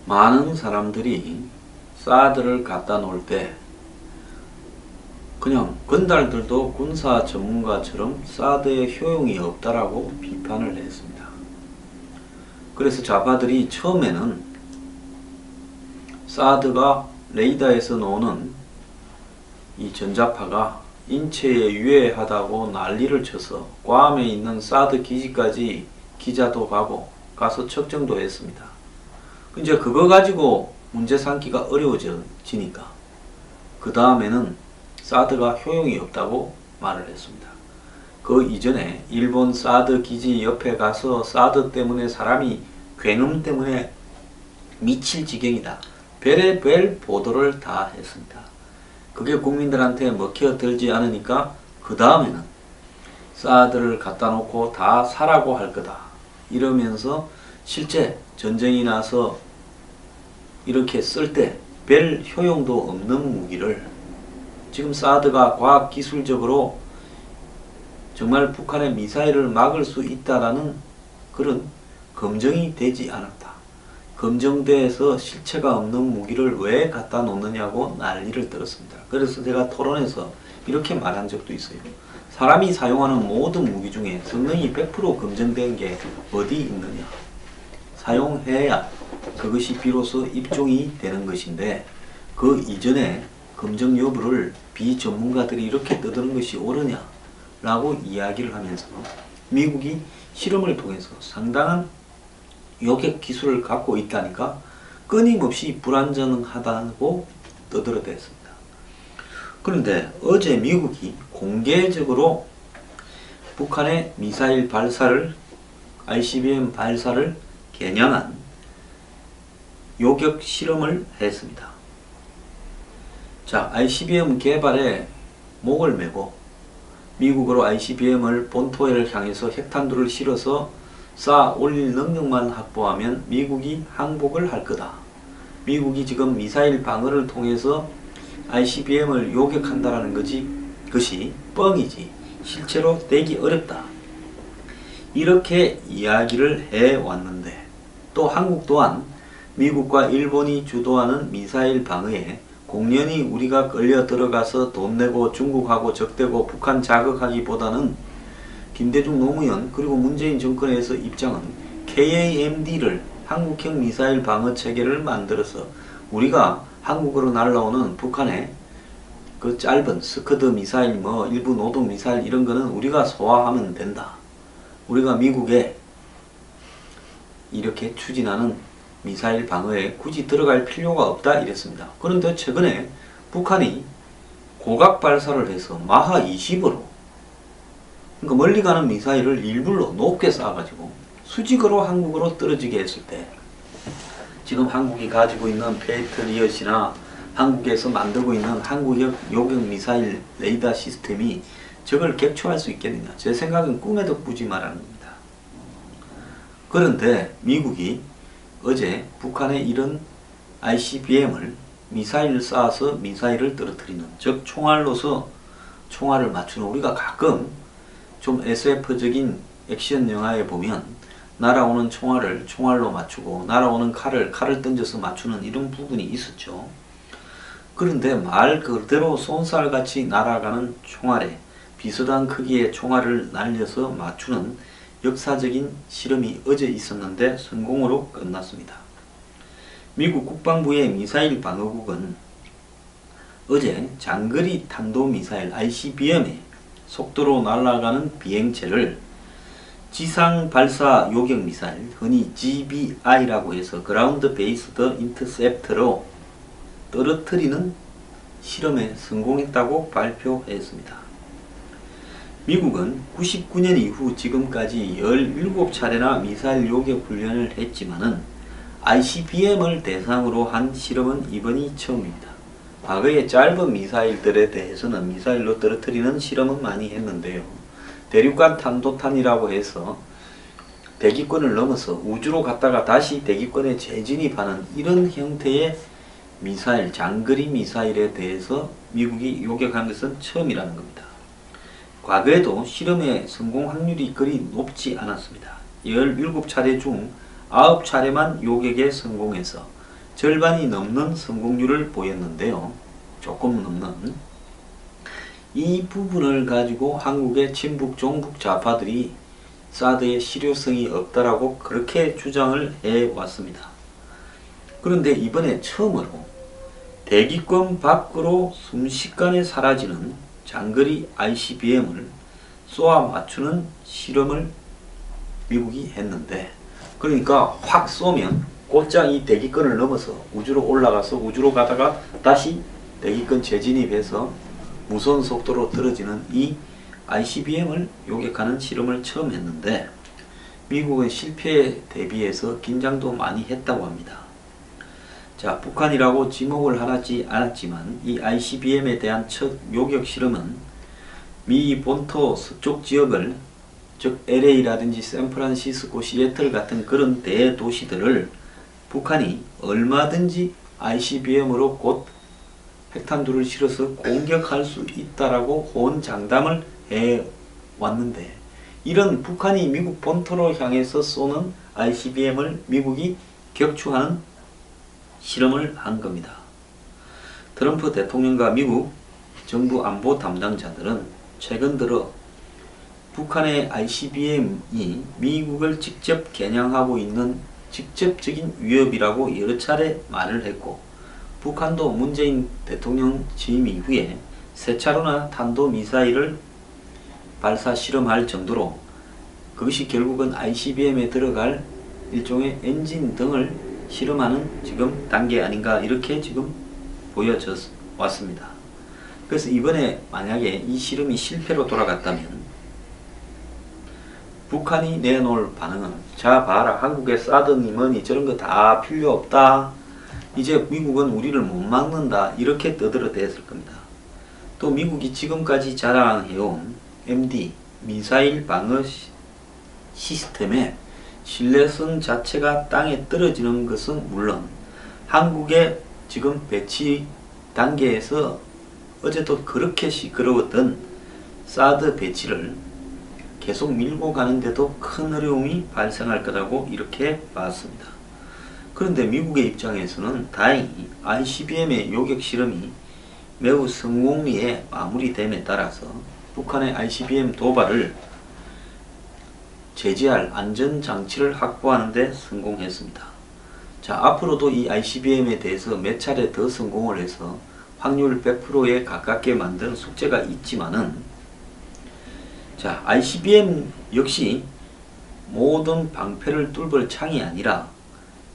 많은 사람들이 사드를 갖다 놓을 때 그냥 건달들도 군사 전문가처럼 사드의 효용이 없다라고 비판을 했습니다. 그래서 좌파들이 처음에는 사드가 레이더에서 나오는 이 전자파가 인체에 유해하다고 난리를 쳐서 괌에 있는 사드 기지까지 기자도 가서 측정도 했습니다. 이제 그거 가지고 문제 삼기가 어려워지니까 그 다음에는 사드가 효용이 없다고 말을 했습니다. 그 이전에 일본 사드 기지 옆에 가서 사드 때문에 사람이 굉음 때문에 미칠 지경이다. 별의별 보도를 다 했습니다. 그게 국민들한테 먹혀들지 않으니까 그 다음에는 사드를 갖다 놓고 다 사라고 할 거다. 이러면서 실제 전쟁이 나서 이렇게 쓸 때 별 효용도 없는 무기를 지금 사드가 과학기술적으로 정말 북한의 미사일을 막을 수 있다라는 그런 검증이 되지 않았다. 검증돼서 실체가 없는 무기를 왜 갖다 놓느냐고 난리를 떨었습니다. 그래서 제가 토론에서 이렇게 말한 적도 있어요. 사람이 사용하는 모든 무기 중에 성능이 100% 검증된 게 어디 있느냐. 사용해야 그것이 비로소 입종이 되는 것인데 그 이전에 검증 여부를 비전문가들이 이렇게 떠드는 것이 옳으냐 라고 이야기를 하면서 미국이 실험을 통해서 상당한 요격 기술을 갖고 있다니까 끊임없이 불안전하다고 떠들어댔습니다. 그런데 어제 미국이 공개적으로 북한의 미사일 발사를 ICBM 발사를 겨냥한 요격 실험을 했습니다. 자, ICBM 개발에 목을 메고 미국으로 ICBM을 본토를 향해서 핵탄두를 실어서 쌓아 올릴 능력만 확보하면 미국이 항복을 할 거다. 미국이 지금 미사일 방어를 통해서 ICBM을 요격한다라는 것이 뻥이지 실제로 되기 어렵다. 이렇게 이야기를 해왔는데 또 한국 또한 미국과 일본이 주도하는 미사일 방어에 공연히 우리가 끌려 들어가서 돈 내고 중국하고 적대고 북한 자극하기보다는 김대중 노무현 그리고 문재인 정권에서 입장은 KAMD를 한국형 미사일 방어 체계를 만들어서 우리가 한국으로 날라오는 북한의 그 짧은 스커드 미사일 일부 노동 미사일 이런 거는 우리가 소화하면 된다. 우리가 미국에 이렇게 추진하는 미사일 방어에 굳이 들어갈 필요가 없다 이랬습니다. 그런데 최근에 북한이 고각 발사를 해서 마하 20으로 그러니까 멀리 가는 미사일을 일부러 높게 쏴가지고 수직으로 한국으로 떨어지게 했을 때 지금 한국이 가지고 있는 패트리엇이나 한국에서 만들고 있는 한국형 요격 미사일 레이더 시스템이 저걸 객추할 수 있겠느냐. 제 생각은 꿈에도 꾸지 말라는 겁니다. 그런데 미국이 어제 북한의 이런 ICBM을 미사일을 쏴서 미사일을 떨어뜨리는 즉 총알로서 총알을 맞추는 우리가 가끔 좀 SF적인 액션 영화에 보면 날아오는 총알을 총알로 맞추고 날아오는 칼을 던져서 맞추는 이런 부분이 있었죠. 그런데 말 그대로 쏜살같이 날아가는 총알에 비슷한 크기의 총알을 날려서 맞추는 역사적인 실험이 어제 있었는데 성공으로 끝났습니다. 미국 국방부의 미사일 방어국은 어제 장거리 탄도미사일 ICBM의 속도로 날아가는 비행체를 지상 발사 요격 미사일 흔히 GBI라고 해서 그라운드 베이스드 인터셉터로 떨어뜨리는 실험에 성공했다고 발표했습니다. 미국은 99년 이후 지금까지 17차례나 미사일 요격 훈련을 했지만은 ICBM을 대상으로 한 실험은 이번이 처음입니다. 과거에 짧은 미사일들에 대해서는 미사일로 떨어뜨리는 실험은 많이 했는데요. 대륙간 탄도탄이라고 해서 대기권을 넘어서 우주로 갔다가 다시 대기권에 재진입하는 이런 형태의 미사일, 장거리 미사일에 대해서 미국이 요격한 것은 처음이라는 겁니다. 과거에도 실험의 성공 확률이 그리 높지 않았습니다. 17차례 중 9차례만 요격에 성공해서 절반이 넘는 성공률을 보였는데요. 조금 넘는. 이 부분을 가지고 한국의 친북 종북 좌파들이 사드의 실효성이 없다라고 그렇게 주장을 해왔습니다. 그런데 이번에 처음으로 대기권 밖으로 순식간에 사라지는 장거리 ICBM을 쏘아 맞추는 실험을 미국이 했는데, 그러니까 확 쏘면 곧장 이 대기권을 넘어서 우주로 올라가서 우주로 가다가 다시 대기권 재진입해서 무서운 속도로 떨어지는 이 ICBM을 요격하는 실험을 처음 했는데, 미국은 실패에 대비해서 긴장도 많이 했다고 합니다. 자, 북한이라고 지목을 하지 않았지만 이 ICBM에 대한 첫 요격 실험은 미 본토 서쪽 지역을, 즉 LA라든지 샌프란시스코, 시애틀 같은 그런 대도시들을 북한이 얼마든지 ICBM으로 곧 핵탄두를 실어서 공격할 수 있다라고 호언장담을 해왔는데, 이런 북한이 미국 본토로 향해서 쏘는 ICBM을 미국이 격추하는 실험을 한 겁니다. 트럼프 대통령과 미국 정부 안보 담당자들은 최근 들어 북한의 ICBM이 미국을 직접 겨냥하고 있는 직접적인 위협이라고 여러 차례 말을 했고, 북한도 문재인 대통령 취임 이후에 세 차례나 탄도미사일을 발사 실험할 정도로 그것이 결국은 ICBM에 들어갈 일종의 엔진 등을 실험하는 지금 단계 아닌가, 이렇게 지금 보여져 왔습니다. 그래서 이번에 만약에 이 실험이 실패로 돌아갔다면 북한이 내놓을 반응은, 자 봐라, 한국의 사드니 뭐니 저런 거 다 필요 없다, 이제 미국은 우리를 못 막는다, 이렇게 떠들어댔을 겁니다. 또 미국이 지금까지 자랑해온 MD 미사일 방어 시스템의 신뢰성 자체가 땅에 떨어지는 것은 물론, 한국의 지금 배치 단계에서 어제도 그렇게 시끄러웠던 사드 배치를 계속 밀고 가는데도 큰 어려움이 발생할 거라고 이렇게 봤습니다. 그런데 미국의 입장에서는 다행히 ICBM의 요격 실험이 매우 성공리에 마무리됨에 따라서 북한의 ICBM 도발을 제재할 안전장치를 확보하는 데 성공했습니다. 자, 앞으로도 이 ICBM에 대해서 몇 차례 더 성공을 해서 확률 100%에 가깝게 만드는 숙제가 있지만은, 자, ICBM 역시 모든 방패를 뚫을 창이 아니라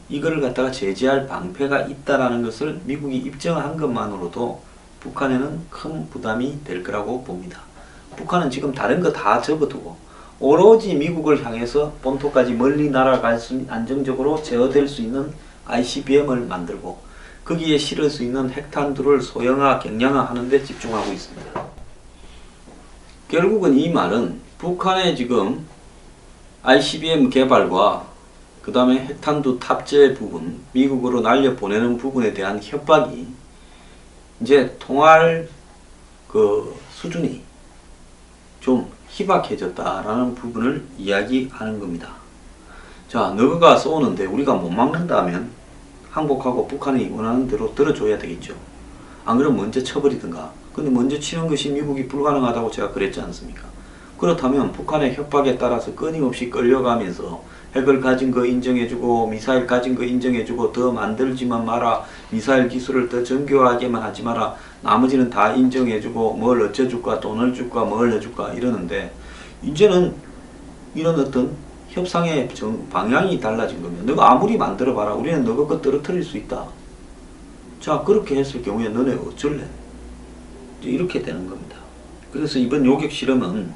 이거를 갖다가 제재할 방패가 있다라는 것을 미국이 입증한 것만으로도 북한에는 큰 부담이 될 거라고 봅니다. 북한은 지금 다른 거 다 접어두고 오로지 미국을 향해서 본토까지 멀리 날아갈 수 있는, 안정적으로 제어될 수 있는 ICBM을 만들고 거기에 실을 수 있는 핵탄두를 소형화, 경량화 하는 데 집중하고 있습니다. 결국은 이 말은 북한의 지금 ICBM 개발과 그 다음에 핵탄두 탑재 부분, 미국으로 날려보내는 부분에 대한 협박이 이제 통할 그 수준이 좀 희박해졌다라는 부분을 이야기하는 겁니다. 자, 너가 쏘는데 우리가 못 막는다면 항복하고 북한이 원하는 대로 들어줘야 되겠죠. 안 그러면 먼저 쳐버리든가. 근데 먼저 치는 것이 미국이 불가능하다고 제가 그랬지 않습니까? 그렇다면 북한의 협박에 따라서 끊임없이 끌려가면서 핵을 가진 거 인정해주고 미사일 가진 거 인정해주고 더 만들지만 마라, 미사일 기술을 더 정교하게만 하지 마라, 나머지는 다 인정해주고 뭘 어쩌줄까, 돈을 줄까, 뭘 해줄까 이러는데, 이제는 이런 어떤 협상의 방향이 달라진 거면 너가 아무리 만들어봐라, 우리는 너가 거 떨어뜨릴 수 있다. 자, 그렇게 했을 경우에 너네 어쩔래? 이렇게 되는 겁니다. 그래서 이번 요격 실험은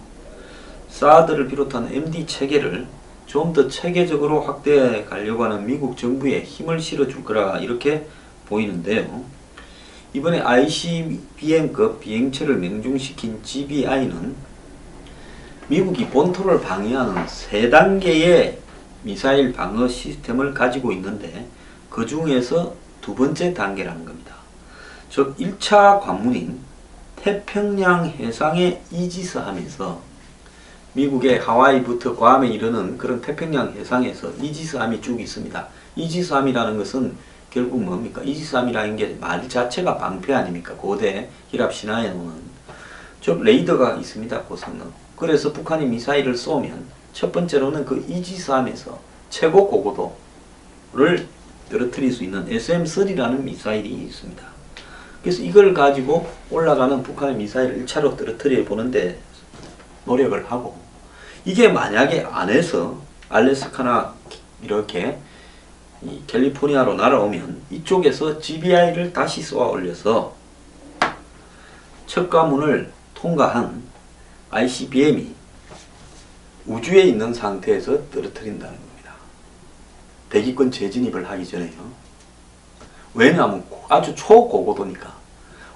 사드를 비롯한 MD 체계를 좀 더 체계적으로 확대해 가려고 하는 미국 정부에 힘을 실어줄 거라 이렇게 보이는데요. 이번에 ICBM급 비행체를 명중시킨 GBI는 미국이 본토를 방해하는 3단계의 미사일 방어 시스템을 가지고 있는데 그 중에서 두 번째 단계라는 겁니다. 즉 1차 관문인 태평양 해상에 이지스하면서 미국의 하와이부터 괌에 이르는 그런 태평양 해상에서 이지스함이 쭉 있습니다. 이지스함이라는 것은 결국 뭡니까? 이지스함이라는 게 말 자체가 방패 아닙니까? 고대 히랍 신화에 놓는. 즉 레이더가 있습니다. 고성능. 그래서 북한이 미사일을 쏘면 첫 번째로는 그 이지스함에서 최고 고고도를 떨어뜨릴 수 있는 SM-3라는 미사일이 있습니다. 그래서 이걸 가지고 올라가는 북한의 미사일을 1차로 떨어뜨려 보는데 노력을 하고, 이게 만약에 안에서 알래스카나 이렇게 이 캘리포니아로 날아오면 이쪽에서 GBI를 다시 쏘아 올려서 첫 관문을 통과한 ICBM이 우주에 있는 상태에서 떨어뜨린다는 겁니다. 대기권 재진입을 하기 전에요. 왜냐하면 아주 초고고도니까.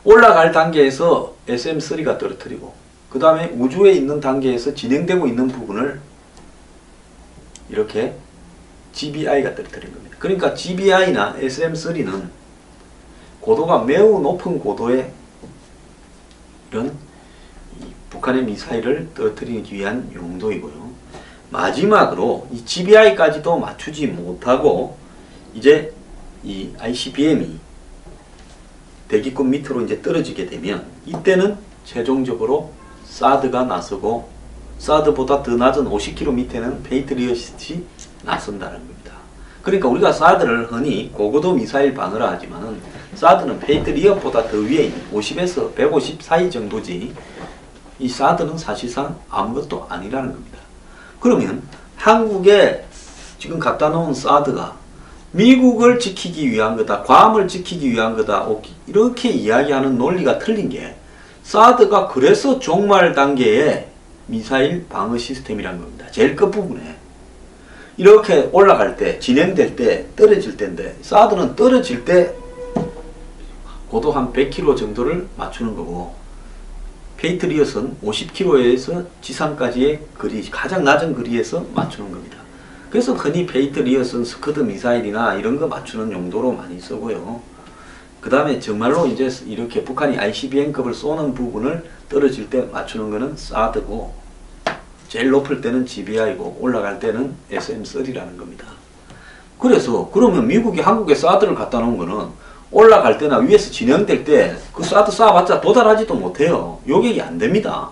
올라갈 단계에서 SM-3가 떨어뜨리고 그 다음에 우주에 있는 단계에서 진행되고 있는 부분을 이렇게 GBI가 떨어뜨린 겁니다. 그러니까 GBI나 SM-3는 고도가 매우 높은 고도의 이런 북한의 미사일을 떨어뜨리기 위한 용도이고요. 마지막으로 이 GBI까지도 맞추지 못하고 이제 이 ICBM이 대기권 밑으로 이제 떨어지게 되면 이때는 최종적으로 사드가 나서고 사드보다 더 낮은 50km 밑에는 페이트리엇이 나선다는 겁니다. 그러니까 우리가 사드를 흔히 고고도 미사일 방어라 하지만은 사드는 페이트리엇보다 더 위에 있는 50에서 150 사이 정도지 이 사드는 사실상 아무것도 아니라는 겁니다. 그러면 한국에 지금 갖다 놓은 사드가 미국을 지키기 위한 거다, 괌을 지키기 위한 거다, 이렇게 이야기하는 논리가 틀린 게, 사드가 그래서 종말 단계의 미사일 방어 시스템이라는 겁니다. 제일 끝부분에 이렇게 올라갈 때, 진행될 때, 떨어질 때인데, 사드는 떨어질 때 고도 한 100km 정도를 맞추는 거고, 페이트리엇은 50km에서 지상까지의 거리, 가장 낮은 거리에서 맞추는 겁니다. 그래서 흔히 페이트리엇은 스커드 미사일이나 이런 거 맞추는 용도로 많이 쓰고요. 그 다음에 정말로 이제 이렇게 북한이 ICBM급을 쏘는 부분을 떨어질 때 맞추는 거는 사드고, 제일 높을 때는 GBI고 올라갈 때는 SM-3라는 겁니다. 그래서 그러면 미국이 한국에 사드를 갖다 놓은 거는 올라갈 때나 위에서 진행될 때 그 사드 쏴봤자 도달하지도 못해요. 요격이 안 됩니다.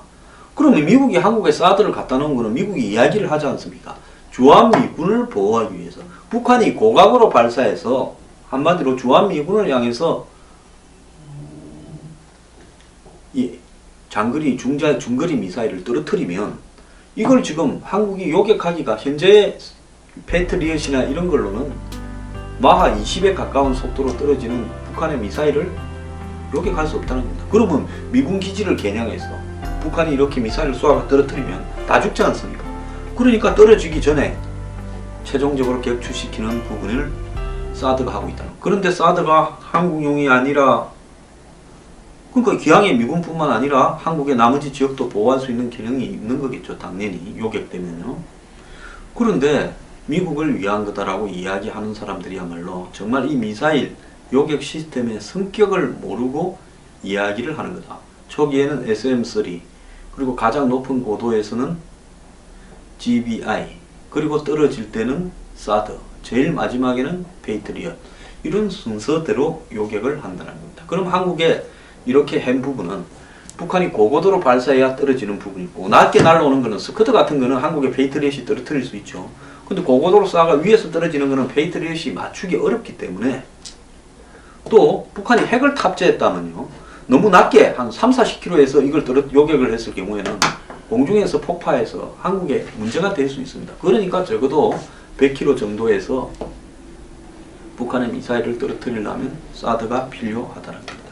그러면 미국이 한국에 사드를 갖다 놓은 거는 미국이 이야기를 하지 않습니까? 주한미군을 보호하기 위해서. 북한이 고각으로 발사해서 한마디로 주한미군을 향해서 이 장거리, 중거리 미사일을 떨어뜨리면 이걸 지금 한국이 요격하기가 현재 패트리엇이나 이런 걸로는 마하 20에 가까운 속도로 떨어지는 북한의 미사일을 요격할 수 없다는 겁니다. 그러면 미군 기지를 겨냥해서 북한이 이렇게 미사일을 쏘아 떨어뜨리면 다 죽지 않습니까? 그러니까 떨어지기 전에 최종적으로 격추시키는 부분을 사드가 하고 있다. 그런데 사드가 한국용이 아니라, 그러니까 기왕에 미군뿐만 아니라 한국의 나머지 지역도 보호할 수 있는 기능이 있는 거겠죠. 당연히 요격되면요. 그런데 미국을 위한 거다라고 이야기하는 사람들이야말로 정말 이 미사일 요격 시스템의 성격을 모르고 이야기를 하는 거다. 초기에는 SM-3, 그리고 가장 높은 고도에서는 GBI, 그리고 떨어질 때는 사드, 제일 마지막에는 페이트리엇, 이런 순서대로 요격을 한다는 겁니다. 그럼 한국에 이렇게 한 부분은 북한이 고고도로 발사해야 떨어지는 부분이고, 낮게 날아오는 거는 스커드 같은 거는 한국의 페이트리엇이 떨어뜨릴 수 있죠. 근데 고고도로 쏴가 위에서 떨어지는 거는 페이트리엇이 맞추기 어렵기 때문에, 또 북한이 핵을 탑재했다면요, 너무 낮게 한 30-40km에서 이걸 요격을 했을 경우에는 공중에서 폭파해서 한국에 문제가 될 수 있습니다. 그러니까 적어도 100km 정도에서 북한의 미사일을 떨어뜨리려면 사드가 필요하다는 겁니다.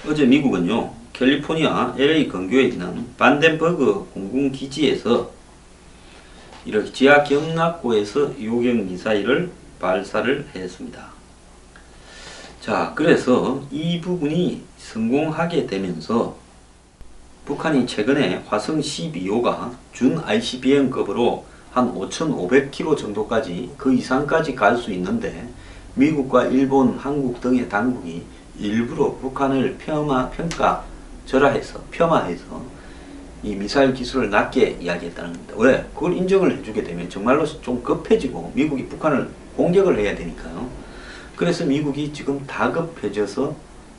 어제 미국은요, 캘리포니아 LA 근교에 있는 반덴버그 공군기지에서 이렇게 지하 경납고에서 요격 미사일을 발사를 했습니다. 자, 그래서 이 부분이 성공하게 되면서 북한이 최근에 화성 12호가 준 ICBM급으로 한 5,500km 정도까지, 그 이상까지 갈 수 있는데, 미국과 일본, 한국 등의 당국이 일부러 북한을 평가절하해서 이 미사일 기술을 낮게 이야기했다는 겁니다. 왜? 그걸 인정을 해주게 되면 정말로 좀 급해지고 미국이 북한을 공격을 해야 되니까요. 그래서 미국이 지금 다급해져서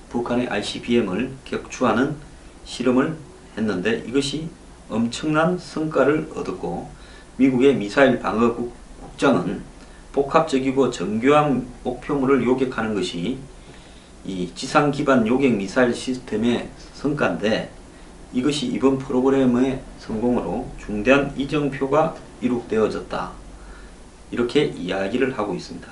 북한의 ICBM을 격추하는 실험을 했는데 이것이 엄청난 성과를 얻었고, 미국의 미사일 방어 국장은 복합적이고 정교한 목표물을 요격하는 것이 이 지상 기반 요격 미사일 시스템의 성과인데, 이것이 이번 프로그램의 성공으로 중대한 이정표가 이룩되어졌다, 이렇게 이야기를 하고 있습니다.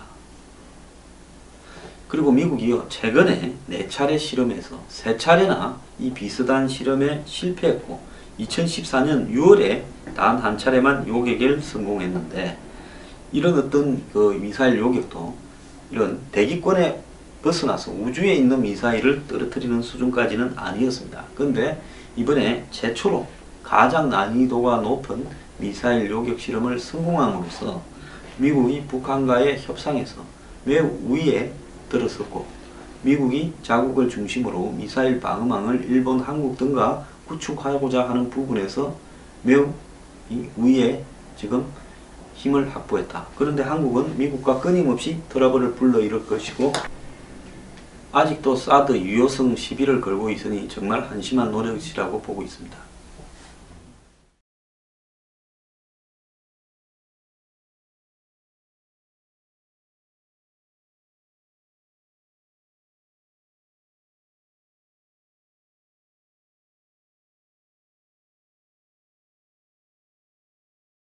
그리고 미국이요, 최근에 4차례 실험에서 3차례나 이 비슷한 실험에 실패했고 2014년 6월에 단 한 차례만 요격에 성공했는데, 이런 어떤 그 미사일 요격도 이런 대기권에 벗어나서 우주에 있는 미사일을 떨어뜨리는 수준까지는 아니었습니다. 그런데 이번에 최초로 가장 난이도가 높은 미사일 요격 실험을 성공함으로써 미국이 북한과의 협상에서 매우 우위에 들었었고, 미국이 자국을 중심으로 미사일 방어망을 일본, 한국 등과 구축하고자 하는 부분에서 매우 우위에 지금 힘을 확보했다. 그런데 한국은 미국과 끊임없이 트러블을 불러일을 것이고, 아직도 사드 유효성 시비를 걸고 있으니 정말 한심한 노릇이라고 보고 있습니다.